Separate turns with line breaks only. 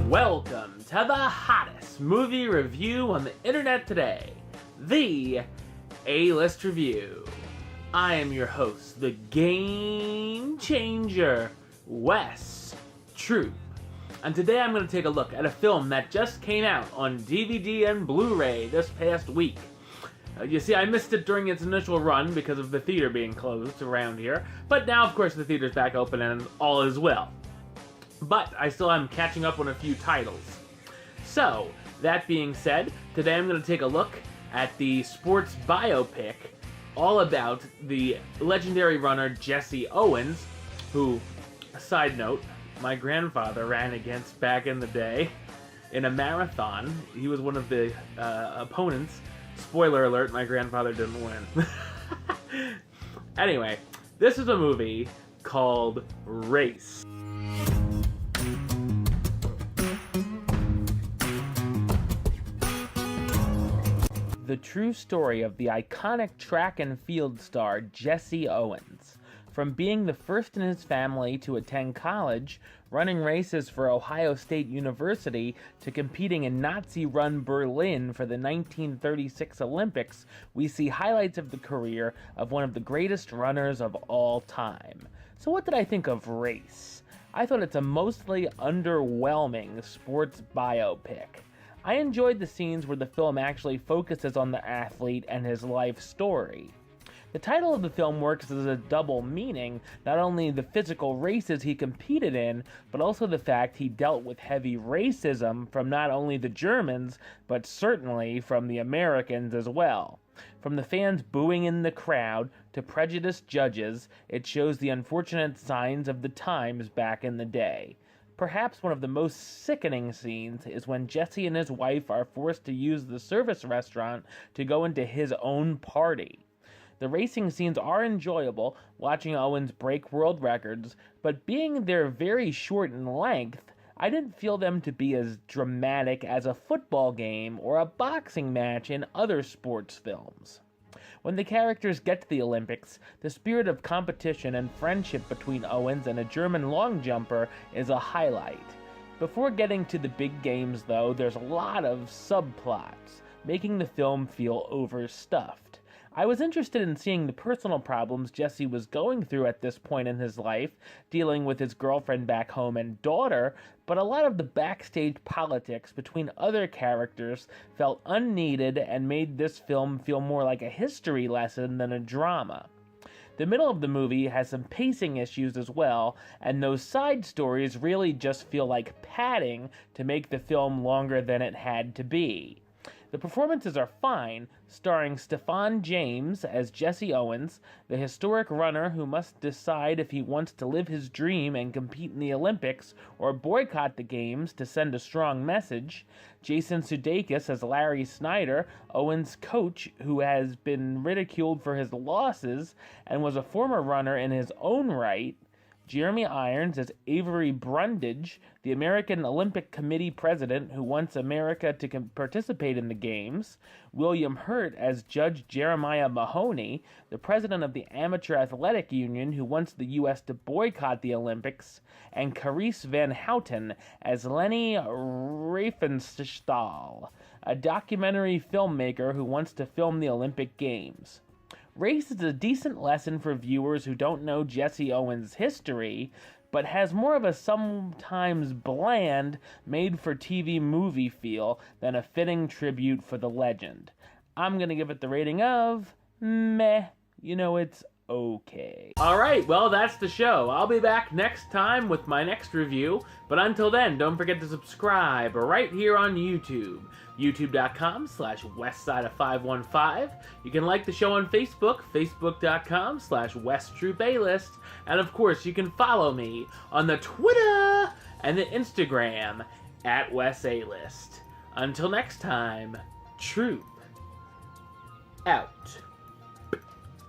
Welcome to the hottest movie review on the internet today, the A-List Review. I am your host, the Game Changer, Wes Troop. And today I'm going to take a look at a film that just came out on DVD and Blu-ray this past week. You see, I missed it during its initial run because of the theater being closed around here, but now, of course, the theater's back open and all is well. But I still am catching up on a few titles. So, that being said, today I'm going to take a look at the sports biopic all about the legendary runner Jesse Owens, who, side note, my grandfather ran against back in the day in a marathon. He was one of the opponents. Spoiler alert, my grandfather didn't win. Anyway, this is a movie called Race. The true story of the iconic track and field star Jesse Owens. From being the first in his family to attend college, running races for Ohio State University, to competing in Nazi-run Berlin for the 1936 Olympics, we see highlights of the career of one of the greatest runners of all time. So what did I think of Race? I thought it's a mostly underwhelming sports biopic. I enjoyed the scenes where the film actually focuses on the athlete and his life story. The title of the film works as a double meaning, not only the physical races he competed in, but also the fact he dealt with heavy racism from not only the Germans, but certainly from the Americans as well. From the fans booing in the crowd to prejudiced judges, it shows the unfortunate signs of the times back in the day. Perhaps one of the most sickening scenes is when Jesse and his wife are forced to use the service restaurant to go into his own party. The racing scenes are enjoyable, watching Owens break world records, but being they're very short in length, I didn't feel them to be as dramatic as a football game or a boxing match in other sports films. When the characters get to the Olympics, the spirit of competition and friendship between Owens and a German long jumper is a highlight. Before getting to the big games, though, there's a lot of subplots, making the film feel overstuffed. I was interested in seeing the personal problems Jesse was going through at this point in his life, dealing with his girlfriend back home and daughter, but a lot of the backstage politics between other characters felt unneeded and made this film feel more like a history lesson than a drama. The middle of the movie has some pacing issues as well, and those side stories really just feel like padding to make the film longer than it had to be. The performances are fine, starring Stephan James as Jesse Owens, the historic runner who must decide if he wants to live his dream and compete in the Olympics or boycott the games to send a strong message, Jason Sudeikis as Larry Snyder, Owens' coach who has been ridiculed for his losses and was a former runner in his own right, Jeremy Irons as Avery Brundage, the American Olympic Committee president who wants America to participate in the Games, William Hurt as Judge Jeremiah Mahoney, the president of the Amateur Athletic Union who wants the U.S. to boycott the Olympics, and Carice Van Houten as Leni Riefenstahl, a documentary filmmaker who wants to film the Olympic Games. Race is a decent lesson for viewers who don't know Jesse Owens' history, but has more of a sometimes bland, made-for-TV movie feel than a fitting tribute for the legend. I'm gonna give it the rating of meh. It's okay. Alright, well, that's the show. I'll be back next time with my next review, but until then, don't forget to subscribe right here on YouTube. youtube.com/westside515. You can like the show on Facebook, facebook.com/westtroupaList. And of course, you can follow me on the Twitter and the Instagram @WesAList. Until next time, Troop out.